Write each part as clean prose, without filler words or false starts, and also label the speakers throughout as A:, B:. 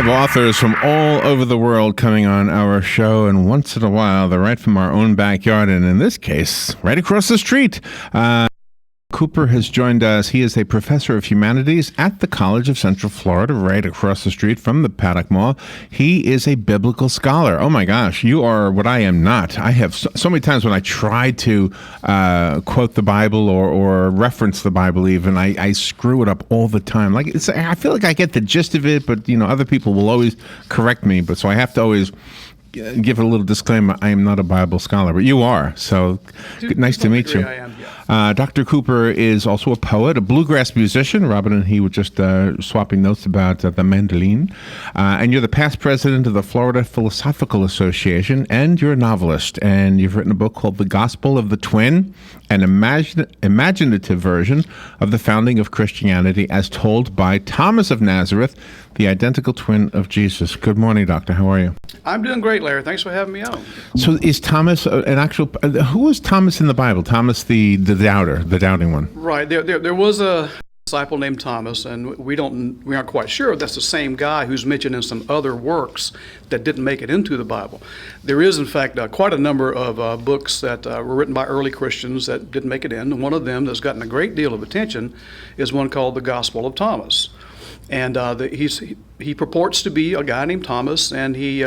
A: have authors from all over the world coming on our show, and once in a while, they're right from our own backyard, and in this case, right across the street. Cooper has joined us. He is a professor of humanities at the College of Central Florida, right across the street from the Paddock Mall. He is a biblical scholar. Oh my gosh, you are what I am not. I have so many times when I try to quote the Bible or reference the Bible even, I screw it up all the time. Like I feel like I get the gist of it, but other people will always correct me. But so I have to always give a little disclaimer. I am not a Bible scholar, but you are. So nice to meet you.
B: I am, yeah.
A: Dr. Cooper is also a poet, a bluegrass musician. Robin and he were just swapping notes about the mandolin. And you're the past president of the Florida Philosophical Association, and you're a novelist. And you've written a book called The Gospel of the Twin, an imaginative version of the founding of Christianity as told by Thomas of Nazareth, the identical twin of Jesus. Good morning, Doctor. How are you?
B: I'm doing great, Larry. Thanks for having me on.
A: So is Thomas an actual... who was Thomas in the Bible? Thomas the doubter, the doubting one?
B: Right. There was a disciple named Thomas, and we aren't quite sure if that's the same guy who's mentioned in some other works that didn't make it into the Bible. There is, in fact, quite a number of books that were written by early Christians that didn't make it in. And one of them that's gotten a great deal of attention is one called The Gospel of Thomas. And he purports to be a guy named Thomas, and he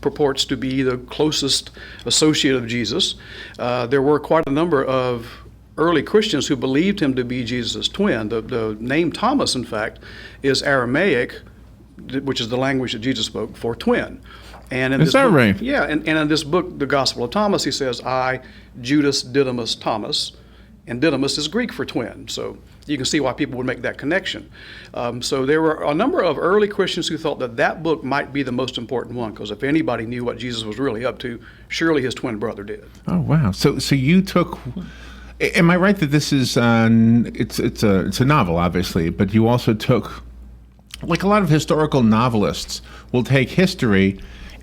B: purports to be the closest associate of Jesus. There were quite a number of early Christians who believed him to be Jesus' twin. The name Thomas, in fact, is Aramaic, which is the language that Jesus spoke, for twin. And in
A: is that right?
B: Yeah, and in this book, The Gospel of Thomas, he says, I, Judas Didymus Thomas, and Didymus is Greek for twin. So you can see why people would make that connection. So there were a number of early Christians who thought that book might be the most important one, because if anybody knew what Jesus was really up to, surely his twin brother did.
A: Oh wow! So you took. Am I right that this is it's a novel, obviously, but you also took, like a lot of historical novelists will take history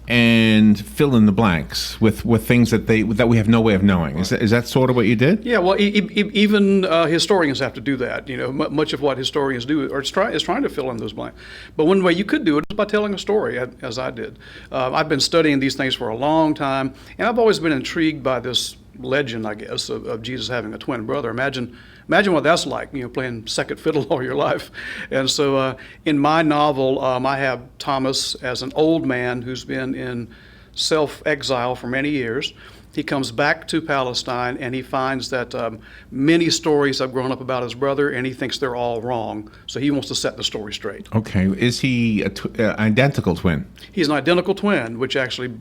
A: and fill in the blanks with things that we have no way of knowing. Is that sort of what you did?
B: Yeah, well, even historians have to do that. Much of what historians do is trying to fill in those blanks. But one way you could do it is by telling a story, as I did. I've been studying these things for a long time, and I've always been intrigued by this legend, I guess, of Jesus having a twin brother. Imagine what that's like, playing second fiddle all your life. And so in my novel, I have Thomas as an old man who's been in self-exile for many years. He comes back to Palestine, and he finds that many stories have grown up about his brother, and he thinks they're all wrong. So he wants to set the story straight.
A: Okay. Is he an identical twin?
B: He's an identical twin, which actually,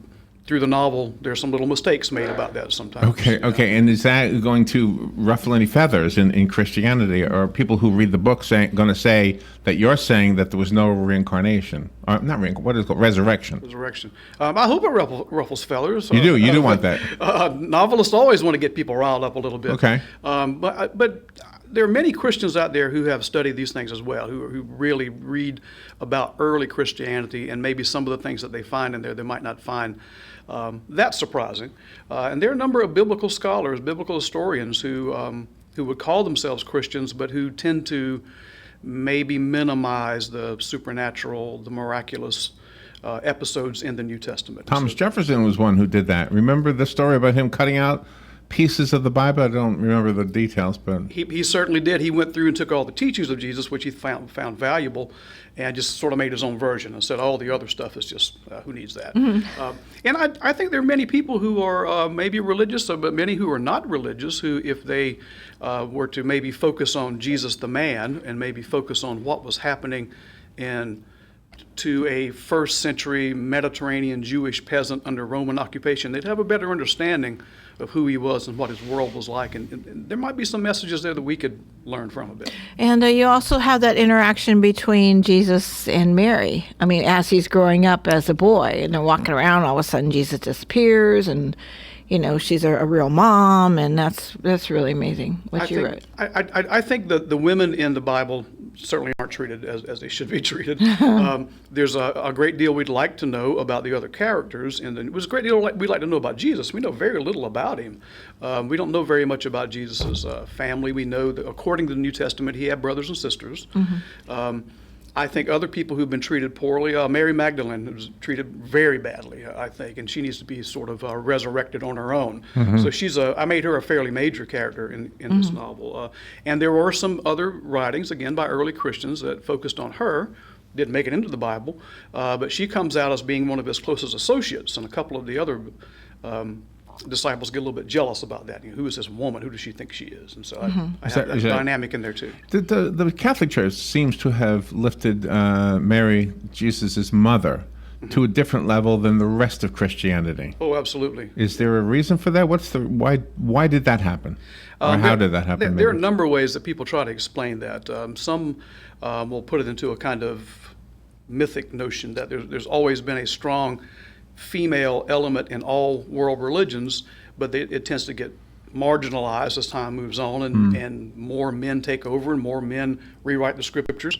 B: through the novel, there's some little mistakes made about that sometimes.
A: Okay. And is that going to ruffle any feathers in Christianity? Or are people who read the book going to say that you're saying that there was no reincarnation? Or not reincarnation, what is it called? Resurrection.
B: Resurrection. I hope it ruffles feathers.
A: You do want that.
B: Novelists always want to get people riled up a little bit.
A: Okay.
B: But there are many Christians out there who have studied these things as well, who really read about early Christianity, and maybe some of the things that they find in there they might not find that surprising. And there are a number of biblical scholars, biblical historians who would call themselves Christians, but who tend to maybe minimize the supernatural, the miraculous episodes in the New Testament.
A: Thomas Jefferson was one who did that. Remember the story about him cutting out pieces of the Bible? I don't remember the details, but
B: he certainly did. He went through and took all the teachings of Jesus, which he found valuable, and just sort of made his own version and said all the other stuff is just who needs that. Mm-hmm. And I think there are many people who are maybe religious, but many who are not religious, who, if they were to maybe focus on Jesus the man and maybe focus on what was happening to a first century Mediterranean Jewish peasant under Roman occupation, they'd have a better understanding of who he was and what his world was like. And there might be some messages there that we could learn from a bit.
C: And you also have that interaction between Jesus and Mary. I mean, as he's growing up as a boy and they're walking around, all of a sudden Jesus disappears, and she's a real mom, and that's really amazing what you wrote.
B: I think that the women in the Bible certainly aren't treated as they should be treated. There's a great deal we'd like to know about the other characters, and it was a great deal we'd like to know about Jesus. We know very little about him. We don't know very much about Jesus' family. We know that according to the New Testament, he had brothers and sisters. Mm-hmm. I think other people who've been treated poorly, Mary Magdalene was treated very badly, I think, and she needs to be sort of resurrected on her own. So I made her a fairly major character in this novel. And there were some other writings, again, by early Christians that focused on her. Didn't make it into the Bible, but she comes out as being one of his closest associates, and a couple of the other disciples get a little bit jealous about that. Who is this woman? Who does she think she is? And so I have that dynamic in there too.
A: The Catholic Church seems to have lifted Mary, Jesus' mother, to a different level than the rest of Christianity.
B: Oh, absolutely.
A: Is there a reason for that? Why did that happen? Or how did that happen?
B: There are a number of ways that people try to explain that. Some will put it into a kind of mythic notion that there's always been a strong female element in all world religions, but it tends to get marginalized as time moves on, and more men take over and more men rewrite the scriptures.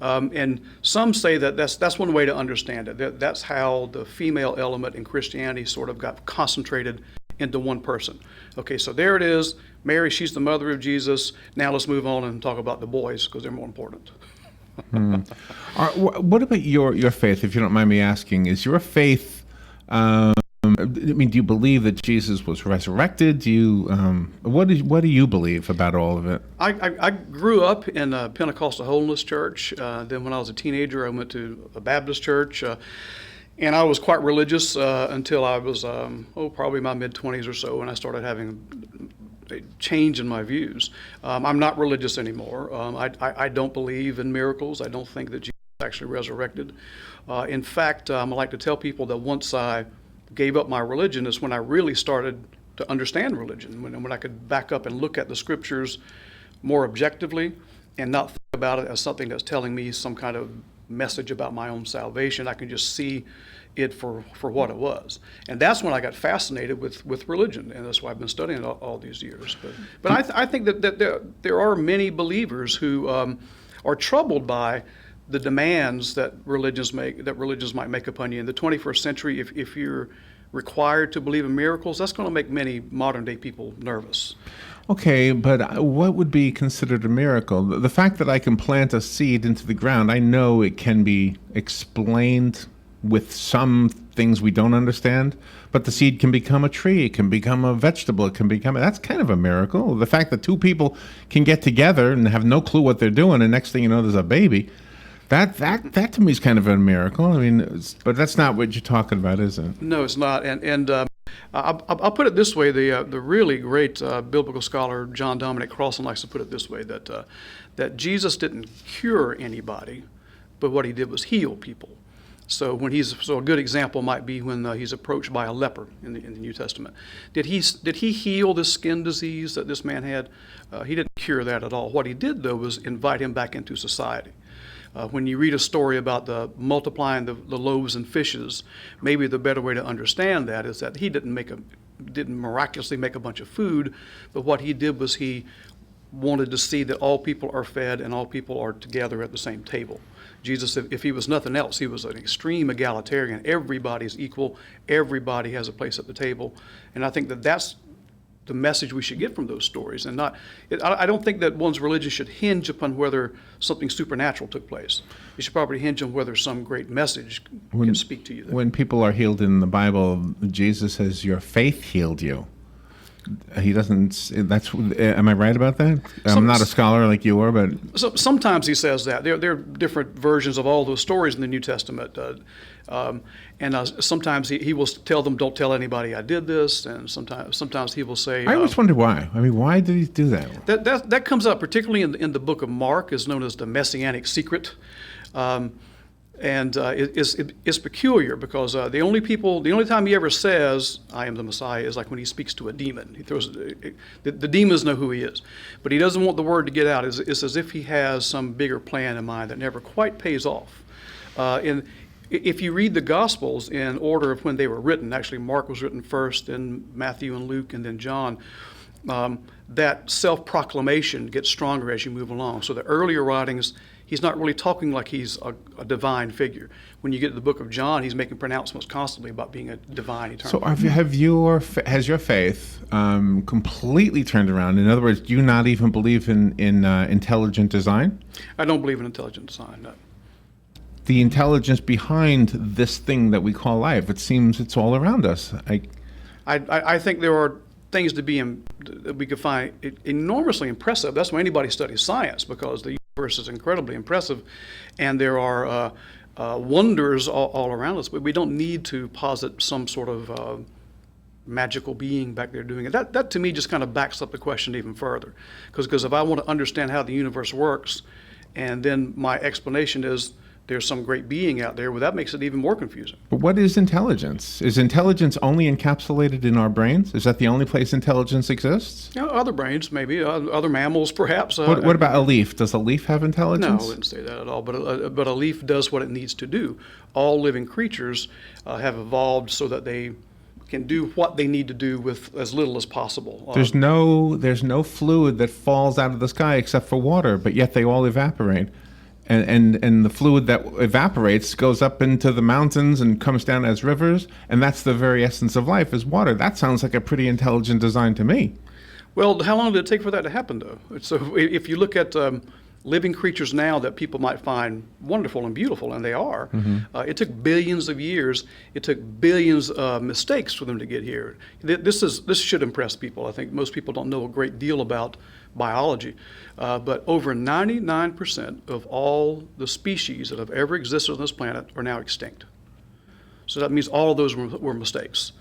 B: And some say that that's one way to understand it. That's how the female element in Christianity sort of got concentrated into one person. Okay, so there it is. Mary, she's the mother of Jesus. Now let's move on and talk about the boys because they're more important.
A: What about your faith, if you don't mind me asking? Is your faith, do you believe that Jesus was resurrected? Do you, what do you believe about all of it?
B: I grew up in a Pentecostal Holiness Church. Then when I was a teenager, I went to a Baptist church. And I was quite religious until I was, probably my mid-20s or so, when I started having a change in my views. I'm not religious anymore. I don't believe in miracles. I don't think that Jesus actually resurrected. In fact, I like to tell people that once I gave up my religion is when I really started to understand religion, when I could back up and look at the scriptures more objectively and not think about it as something that's telling me some kind of message about my own salvation. I can just see it for what it was. And that's when I got fascinated with religion, and that's why I've been studying it all these years. But I think that there are many believers who are troubled by the demands that religions might make upon you. In the 21st century, if you're required to believe in miracles, that's going to make many modern day people nervous.
A: Okay, but what would be considered a miracle? The fact that I can plant a seed into the ground, I know it can be explained with some things we don't understand, but the seed can become a tree, it can become a vegetable, that's kind of a miracle. The fact that two people can get together and have no clue what they're doing, and next thing you know, there's a baby, that to me is kind of a miracle. But that's not what you're talking about, is it?
B: No, it's not. And I'll put it this way: the really great biblical scholar John Dominic Crossan likes to put it this way: that Jesus didn't cure anybody, but what he did was heal people. So a good example might be when he's approached by a leper in the New Testament. Did he heal the skin disease that this man had? He didn't cure that at all. What he did, though, was invite him back into society. When you read a story about the multiplying the loaves and fishes, maybe the better way to understand that is that he didn't miraculously make a bunch of food, but what he did was he wanted to see that all people are fed and all people are together at the same table. Jesus, if he was nothing else, he was an extreme egalitarian. Everybody's equal. Everybody has a place at the table. And I think that that's the message we should get from those stories. And I don't think that one's religion should hinge upon whether something supernatural took place. It should probably hinge on whether some great message can speak to you there.
A: When people are healed in the Bible, Jesus says, "Your faith healed you." He doesn't. Am I right about that? I'm not a scholar like you are, but
B: sometimes he says that. There are different versions of all those stories in the New Testament, and sometimes he will tell them, "Don't tell anybody I did this," and sometimes he will say.
A: I always wonder why. Why did he do that?
B: That comes up particularly in the book of Mark, is known as the Messianic secret. And it's peculiar because the only time he ever says, "I am the Messiah," is like when he speaks to a demon. He throws the demons know who he is, but he doesn't want the word to get out. It's as if he has some bigger plan in mind that never quite pays off. And if you read the Gospels in order of when they were written, actually Mark was written first, then Matthew and Luke, and then John. That self-proclamation gets stronger as you move along. So the earlier writings, he's not really talking like he's a divine figure. When you get to the book of John, he's making pronouncements constantly about being a divine eternal.
A: So has your faith completely turned around? In other words, do you not even believe in intelligent design?
B: I don't believe in intelligent design, no.
A: the intelligence behind this thing that we call life? It seems it's all around us.
B: I think there are things that we could find enormously impressive. That's why anybody studies science, because the universe is incredibly impressive, and there are wonders all around us. But we don't need to posit some sort of magical being back there doing it. That to me just kind of backs up the question even further, because if I want to understand how the universe works, and then my explanation is there's some great being out there, well, that makes it even more confusing.
A: But what is intelligence? Is intelligence only encapsulated in our brains? Is that the only place intelligence exists?
B: Other brains, maybe, other mammals, perhaps.
A: What about a leaf? Does a leaf have intelligence?
B: No, I wouldn't say that at all. But a leaf does what it needs to do. All living creatures have evolved so that they can do what they need to do with as little as possible.
A: There's no fluid that falls out of the sky except for water, but yet they all evaporate. And the fluid that evaporates goes up into the mountains and comes down as rivers, and that's the very essence of life, is water. That sounds like a pretty intelligent design to me.
B: Well, how long did it take for that to happen, though? So if you look at living creatures now that people might find wonderful and beautiful, and they are, it took billions of years. It took billions of mistakes for them to get here. This should impress people. I think most people don't know a great deal about biology, but over 99% of all the species that have ever existed on this planet are now extinct. So that means all of those were mistakes.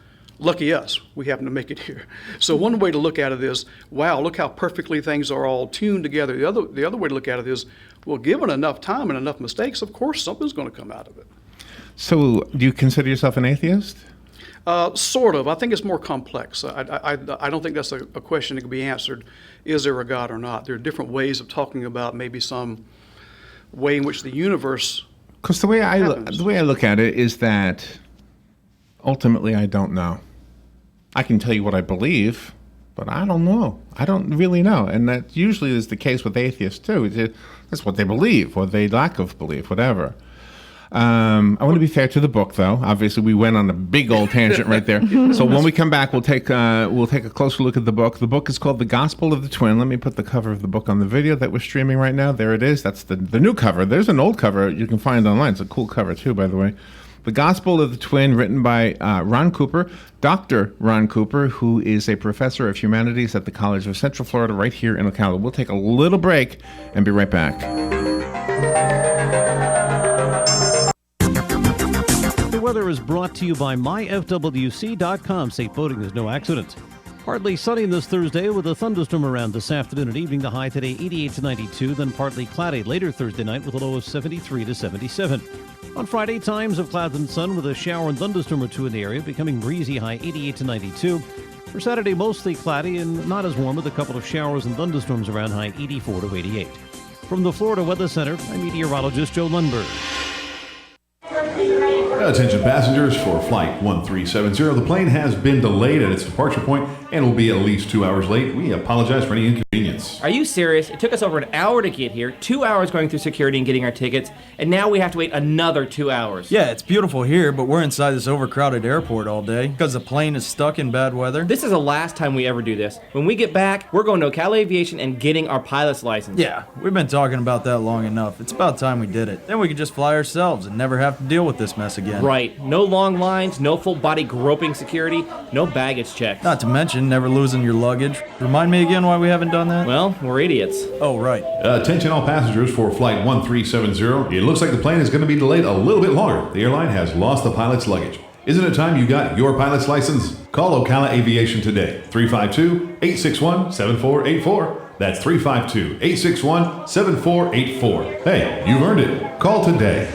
B: Lucky us, we happen to make it here. So one way to look at it is, wow, look how perfectly things are all tuned together. The other way to look at it is, well, given enough time and enough mistakes, of course something's going to come out of it.
A: So do you consider yourself an atheist?
B: Sort of. I think it's more complex. I don't think that's a question that can be answered, is there a God or not? There are different ways of talking about maybe some way in which the universe
A: Because the way I
B: happens.
A: look at it is that ultimately I don't know. I can tell you what I believe, but I don't know. I don't really know. And that usually is the case with atheists too. That's what they believe, or they lack of belief, whatever. I want to be fair to the book, though. Obviously, we went on a big old tangent right there. So when we come back, we'll take a closer look at the book. The book is called The Gospel of the Twin. Let me put the cover of the book on the video that we're streaming right now. There it is. That's the new cover. There's an old cover you can find online. It's a cool cover, too, by the way. The Gospel of the Twin, written by Ron Cooper, Dr. Ron Cooper, who is a professor of humanities at the College of Central Florida right here in Ocala. We'll take a little break and be right back.
D: The weather is brought to you by myfwc.com. Safe boating is no accident. Partly sunny this Thursday with a thunderstorm around this afternoon and evening. The high today 88 to 92, then partly cloudy later Thursday night with a low of 73 to 77. On Friday, times of clouds and sun with a shower and thunderstorm or two in the area, becoming breezy, high 88 to 92. For Saturday, mostly cloudy and not as warm with a couple of showers and thunderstorms around, high 84 to 88. From the Florida Weather Center, I'm meteorologist Joe Lundberg.
E: Attention passengers for Flight 1370. The plane has been delayed at its departure point and will be at least 2 hours late. We apologize for any inconvenience.
F: Are you serious? It took us over an hour to get here, 2 hours going through security and getting our tickets, and now we have to wait another 2 hours.
G: Yeah, it's beautiful here, but we're inside this overcrowded airport all day because the plane is stuck in bad weather.
F: This is the last time we ever do this. When we get back, we're going to Ocala Aviation and getting our pilot's license.
G: Yeah, we've been talking about that long enough. It's about time we did it. Then we could just fly ourselves and never have to deal with this mess again.
F: Right. No long lines, no full body groping security, no baggage checks.
G: Not to mention never losing your luggage. Remind me again why we haven't done that?
F: Well, we're idiots.
G: Oh, right.
E: Attention all passengers for Flight 1370. It looks like the plane is going to be delayed a little bit longer. The airline has lost the pilot's luggage. Isn't it time you got your pilot's license? Call Ocala Aviation today. 352-861-7484. That's 352-861-7484. Hey, you've earned it. Call today.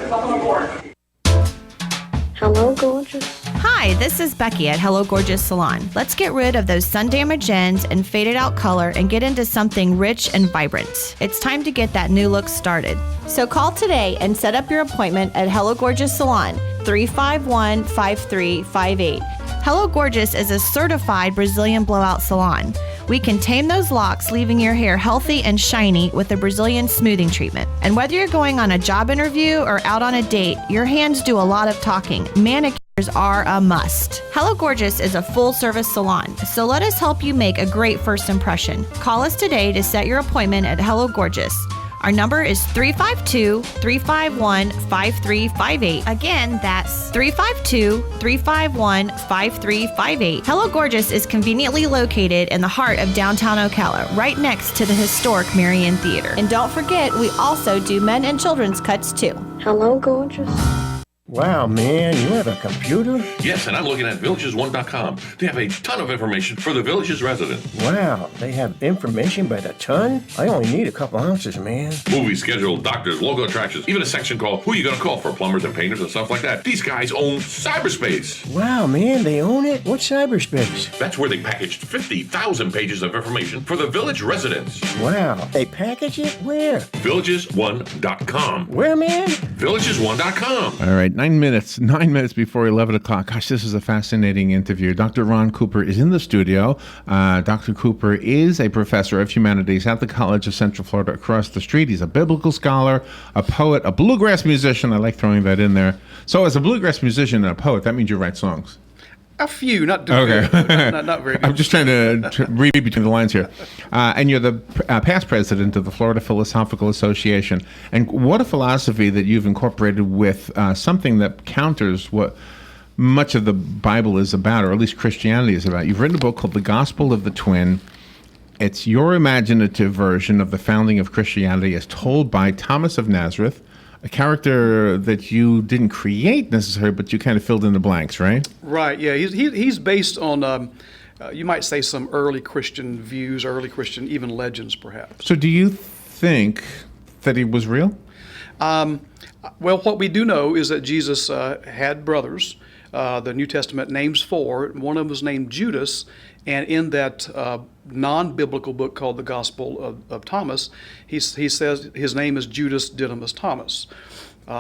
H: Hello, gorgeous.
I: Hi, this is Becky at Hello Gorgeous Salon. Let's get rid of those sun-damaged ends and faded out color and get into something rich and vibrant. It's time to get that new look started. So call today and set up your appointment at Hello Gorgeous Salon, 351-5358. Hello Gorgeous is a certified Brazilian blowout salon. We can tame those locks, leaving your hair healthy and shiny with a Brazilian smoothing treatment. And whether you're going on a job interview or out on a date, your hands do a lot of talking. Manicures are a must. Hello Gorgeous is a full-service salon, so let us help you make a great first impression. Call us today to set your appointment at Hello Gorgeous. Our number is 352-351-5358. Again, that's 352-351-5358. Hello Gorgeous is conveniently located in the heart of downtown Ocala, right next to the historic Marion Theater. And don't forget, we also do men and children's cuts too.
H: Hello, Gorgeous. Wow, man, you have a computer?
J: Yes, and I'm looking at villages1.com. They have a ton of information for the Villages resident.
H: Wow, they have information by the ton? I only need a couple ounces, man.
J: Movie schedule, doctors, local attractions, even a section called Who You Gonna Call for plumbers and painters and stuff like that. These guys own cyberspace.
H: Wow, man, they own it? What's cyberspace?
J: That's where they packaged 50,000 pages of information for the Village residents.
H: Wow, they package it? Where?
J: Villages1.com.
H: Where, man?
J: Villages1.com.
A: All right, 9 minutes before 11 o'clock. Gosh, this is a fascinating interview. Dr. Ron Cooper is in the studio. Dr. Cooper is a professor of humanities at the College of Central Florida across the street. He's a biblical scholar, a poet, a bluegrass musician. I like throwing that in there. So as a bluegrass musician and a poet, that means you write songs.
B: A few, not too
A: Okay.
B: good. Not very good.
A: I'm just trying to read between the lines here. And you're the past president of the Florida Philosophical Association. And what a philosophy that you've incorporated with something that counters what much of the Bible is about, or at least Christianity is about. You've written a book called The Gospel of the Twin. It's your imaginative version of the founding of Christianity as told by Thomas of Nazareth, a character that you didn't create necessarily, but you kind of filled in the blanks, right?
B: Right, yeah. He's based on, you might say, some early Christian views, early Christian, even legends, perhaps.
A: So do you think that he was real?
B: Well, what we do know is that Jesus had brothers. The New Testament names 4. One of them was named Judas. And in that non-biblical book called the Gospel of Thomas, he says his name is Judas Didymus Thomas.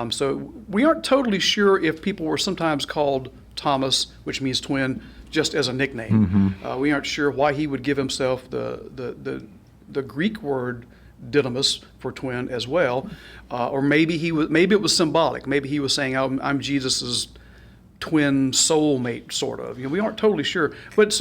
B: So we aren't totally sure if people were sometimes called Thomas, which means twin, just as a nickname.
A: Mm-hmm.
B: We aren't sure why he would give himself the Greek word Didymus for twin as well, or maybe it was symbolic. Maybe he was saying, I'm Jesus's twin soulmate, sort of. We aren't totally sure, but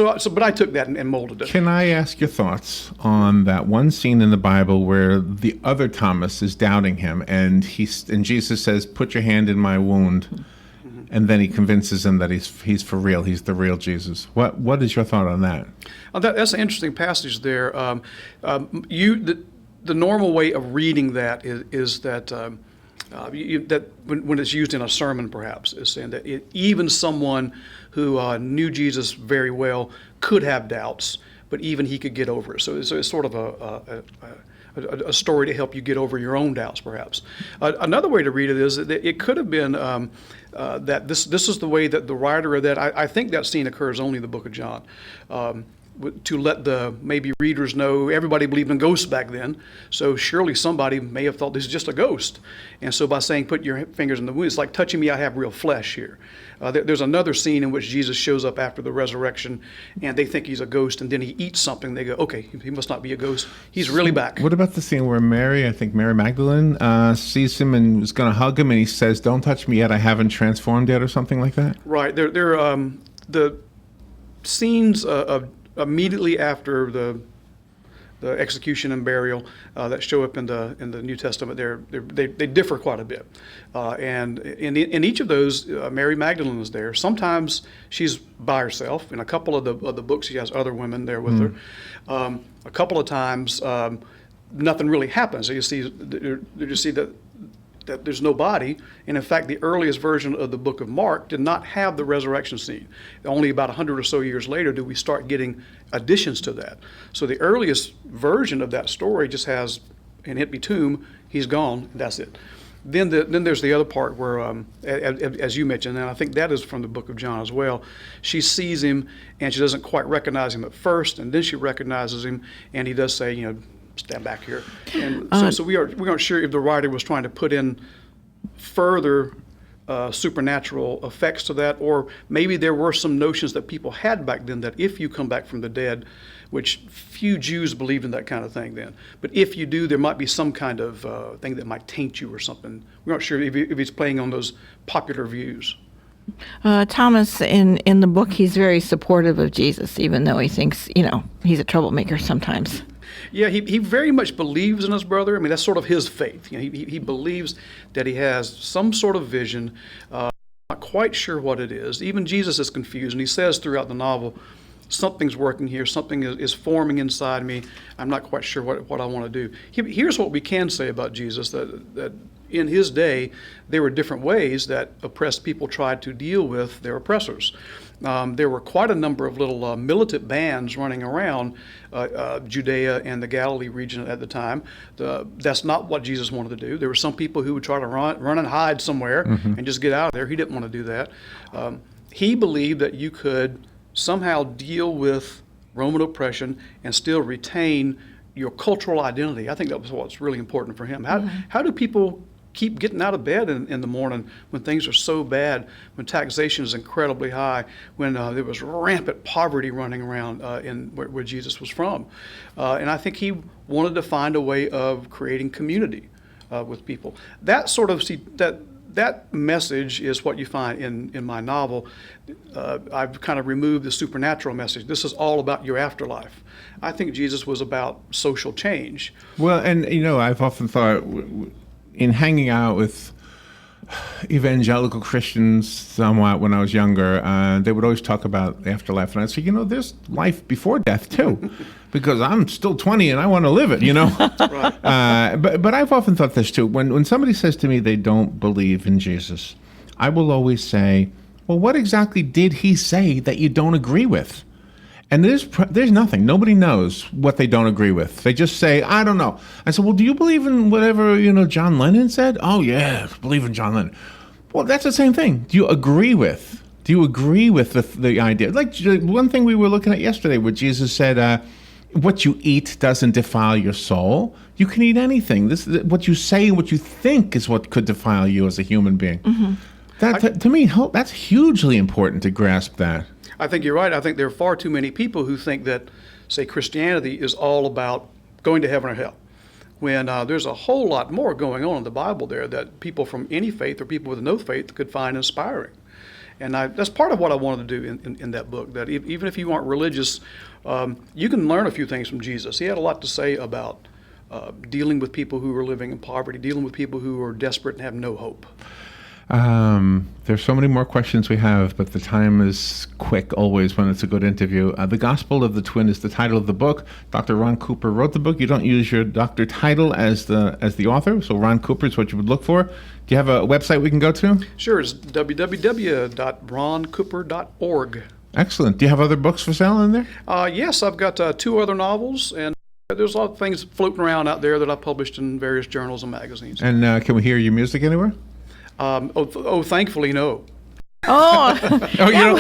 B: I took that and molded it.
A: Can I ask your thoughts on that one scene in the Bible where the other Thomas is doubting him, and Jesus says, "Put your hand in my wound," and then he convinces him that he's for real. He's the real Jesus. What is your thought on that?
B: That's an interesting passage there. The normal way of reading that is that. That when it's used in a sermon, perhaps, is saying that even someone who knew Jesus very well could have doubts, but even he could get over it. So it's sort of a story to help you get over your own doubts, perhaps. Another way to read it is that it could have been that this is the way that the writer of that. I think that scene occurs only in the book of John. To let the maybe readers know, everybody believed in ghosts back then, so surely somebody may have thought this is just a ghost. And so by saying, put your fingers in the wound, it's like touching me, I have real flesh here. There's another scene in which Jesus shows up after the resurrection, and they think he's a ghost, and then he eats something. They go, okay, he must not be a ghost. He's really back.
A: What about the scene where Mary Magdalene, sees him and is going to hug him, and he says, "Don't touch me yet, I haven't transformed yet," or something like that?
B: Right. The scenes of immediately after the execution and burial that show up in the New Testament, they differ quite a bit, and in each of those, Mary Magdalene is there. Sometimes she's by herself. In a couple of the books, she has other women there with her. A couple of times, nothing really happens. So you see that there's no body, and in fact, the earliest version of the book of Mark did not have the resurrection scene. Only about 100 or so years later do we start getting additions to that. So the earliest version of that story just has an empty tomb, he's gone, and that's it. Then there's the other part where, as you mentioned, and I think that is from the book of John as well, she sees him, and she doesn't quite recognize him at first, and then she recognizes him, and he does say, stand back here. And so we aren't sure if the writer was trying to put in further supernatural effects to that, or maybe there were some notions that people had back then that if you come back from the dead, which few Jews believed in that kind of thing then, but if you do, there might be some kind of thing that might taint you or something. We're not sure if he's playing on those popular views.
C: Thomas, in the book, he's very supportive of Jesus, even though he thinks, he's a troublemaker sometimes.
B: Yeah, he very much believes in his brother. I mean, that's sort of his faith. You know, he believes that he has some sort of vision. Not quite sure what it is. Even Jesus is confused, and he says throughout the novel, something's working here, something is forming inside me. I'm not quite sure what I want to do. Here's what we can say about Jesus, that in his day, there were different ways that oppressed people tried to deal with their oppressors. There were quite a number of little militant bands running around Judea and the Galilee region at the time. That's not what Jesus wanted to do. There were some people who would try to run and hide somewhere and just get out of there. He didn't want to do that. He believed that you could somehow deal with Roman oppression and still retain your cultural identity. I think that was what's really important for him. How do people keep getting out of bed in the morning when things are so bad, when taxation is incredibly high, when there was rampant poverty running around where Jesus was from? And I think he wanted to find a way of creating community with people. That sort of, that message is what you find in my novel. I've kind of removed the supernatural message. This is all about your afterlife. I think Jesus was about social change.
A: Well, and I've often thought, in hanging out with evangelical Christians somewhat when I was younger, they would always talk about the afterlife. And I'd say, there's life before death too, because I'm still 20 and I want to live it, Right. But I've often thought this too. When somebody says to me they don't believe in Jesus, I will always say, well, what exactly did he say that you don't agree with? And there's nothing. Nobody knows what they don't agree with. They just say, I don't know. I said, well, do you believe in whatever, John Lennon said? Oh, yeah, believe in John Lennon. Well, that's the same thing. Do you agree with the idea? Like one thing we were looking at yesterday where Jesus said, what you eat doesn't defile your soul. You can eat anything. What you say, what you think is what could defile you as a human being. Mm-hmm. To me, that's hugely important to grasp that.
B: I think you're right. I think there are far too many people who think that, say, Christianity is all about going to heaven or hell, when there's a whole lot more going on in the Bible there that people from any faith or people with no faith could find inspiring. And that's part of what I wanted to do in that book, that even if you aren't religious, you can learn a few things from Jesus. He had a lot to say about dealing with people who are living in poverty, dealing with people who are desperate and have no hope.
A: There's so many more questions we have, but the time is quick always when it's a good interview. The Gospel of the Twin is the title of the book. Dr. Ron Cooper wrote the book. You don't use your doctor title as the author, so Ron Cooper is what you would look for. Do you have a website we can go to?
B: Sure, it's www.roncooper.org.
A: Excellent. Do you have other books for sale in there?
B: Yes, I've got 2 other novels, and there's a lot of things floating around out there that I published in various journals and magazines.
A: And can we hear your music anywhere?
B: Thankfully, no.
C: Oh,
A: you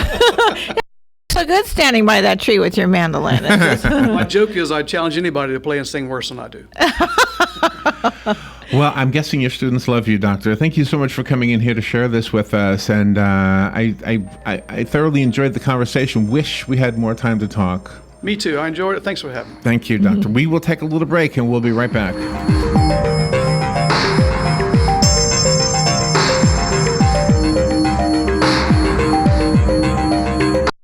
C: so good standing by that tree with your mandolin.
B: My joke is I challenge anybody to play and sing worse than I do.
A: Well, I'm guessing your students love you, Doctor. Thank you so much for coming in here to share this with us. And I thoroughly enjoyed the conversation. Wish we had more time to talk.
B: Me too. I enjoyed it. Thanks for having me.
A: Thank you, Doctor. We will take a little break and we'll be right back.